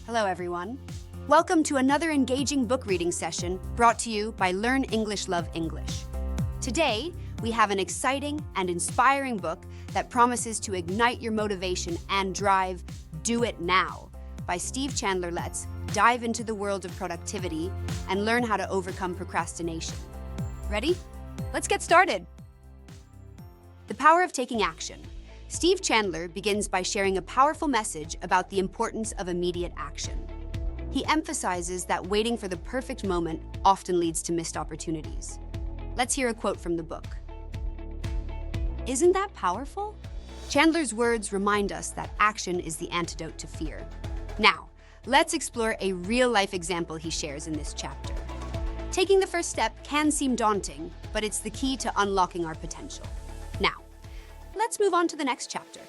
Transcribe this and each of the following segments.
Hello, everyone. Welcome to another engaging book reading session brought to you by Learn English, Love English. Today, we have an exciting and inspiring book that promises to ignite your motivation and drive. Do It Now by Steve Chandler. Let's dive into the world of productivity and learn how to overcome procrastination. Ready? Let's get started. The power of taking action. Steve Chandler begins by sharing a powerful message about the importance of immediate action. He emphasizes that waiting for the perfect moment often leads to missed opportunities. Let's hear a quote from the book. Isn't that powerful? Chandler's words remind us that action is the antidote to fear. Now, let's explore a real-life example he shares in this chapter. Taking the first step can seem daunting, but it's the key to unlocking our potential. Now, let's move on to the next chapter.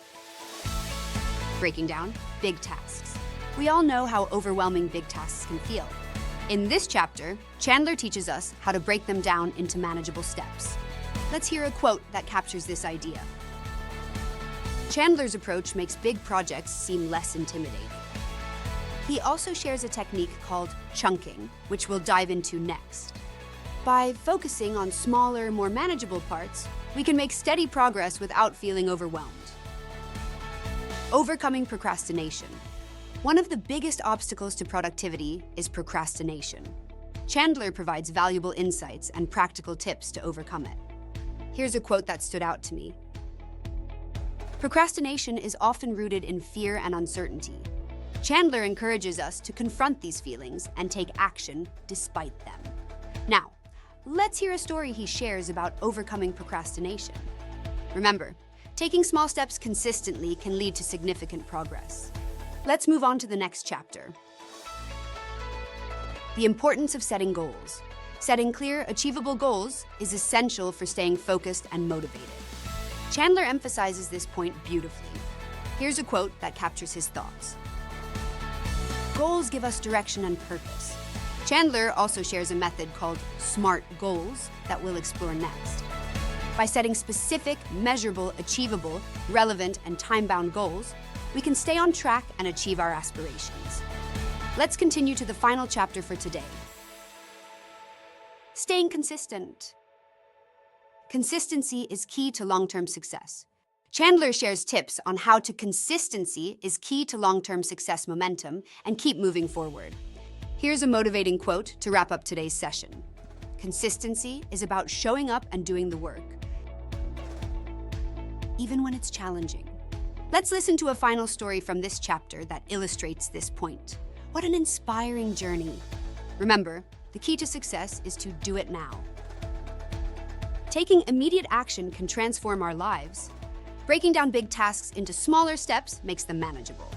Breaking down big tasks. We all know how overwhelming big tasks can feel. In this chapter, Chandler teaches us how to break them down into manageable steps. Let's hear a quote that captures this idea. Chandler's approach makes big projects seem less intimidating. He also shares a technique called chunking, which we'll dive into next. By focusing on smaller, more manageable parts, we can make steady progress without feeling overwhelmed. Overcoming procrastination. One of the biggest obstacles to productivity is procrastination. Chandler provides valuable insights and practical tips to overcome it. Here's a quote that stood out to me. Procrastination is often rooted in fear and uncertainty. Chandler encourages us to confront these feelings and take action despite them. Now, let's hear a story he shares about overcoming procrastination. Remember, taking small steps consistently can lead to significant progress. Let's move on to the next chapter. The importance of setting goals. Setting clear, achievable goals is essential for staying focused and motivated. Chandler emphasizes this point beautifully. Here's a quote that captures his thoughts. Goals give us direction and purpose. Chandler also shares a method called SMART goals that we'll explore next. By setting specific, measurable, achievable, relevant, and time-bound goals, we can stay on track and achieve our aspirations. Let's continue to the final chapter for today. Staying consistent. Consistency is key to long-term success. Chandler shares tips on how consistency is key to long-term success momentum and keep moving forward. Here's a motivating quote to wrap up today's session. Consistency is about showing up and doing the work, even when it's challenging. Let's listen to a final story from this chapter that illustrates this point. What an inspiring journey. Remember, the key to success is to do it now. Taking immediate action can transform our lives. Breaking down big tasks into smaller steps makes them manageable.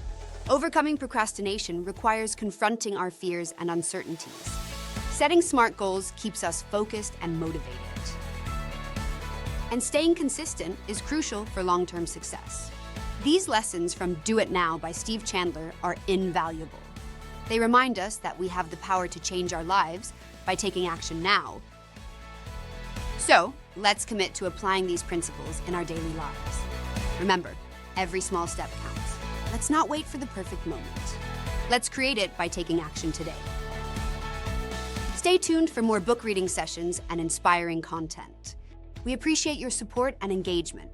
Overcoming procrastination requires confronting our fears and uncertainties. Setting SMART goals keeps us focused and motivated. And staying consistent is crucial for long-term success. These lessons from Do It Now by Steve Chandler are invaluable. They remind us that we have the power to change our lives by taking action now. So, let's commit to applying these principles in our daily lives. Remember, every small step counts. Let's not wait for the perfect moment. Let's create it by taking action today. Stay tuned for more book reading sessions and inspiring content. We appreciate your support and engagement.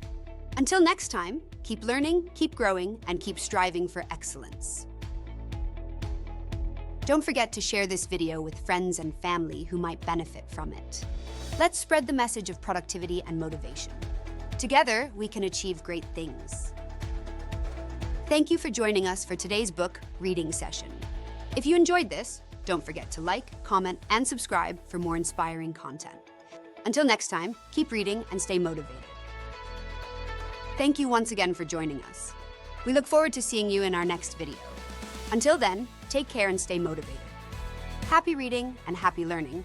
Until next time, keep learning, keep growing, and keep striving for excellence. Don't forget to share this video with friends and family who might benefit from it. Let's spread the message of productivity and motivation. Together, we can achieve great things. Thank you for joining us for today's book reading session. If you enjoyed this, don't forget to like, comment, and subscribe for more inspiring content. Until next time, keep reading and stay motivated. Thank you once again for joining us. We look forward to seeing you in our next video. Until then, take care and stay motivated. Happy reading and happy learning.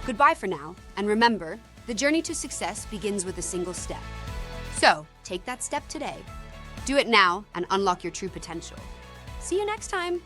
Goodbye for now, and remember, the journey to success begins with a single step. So, take that step today. Do it now and unlock your true potential. See you next time.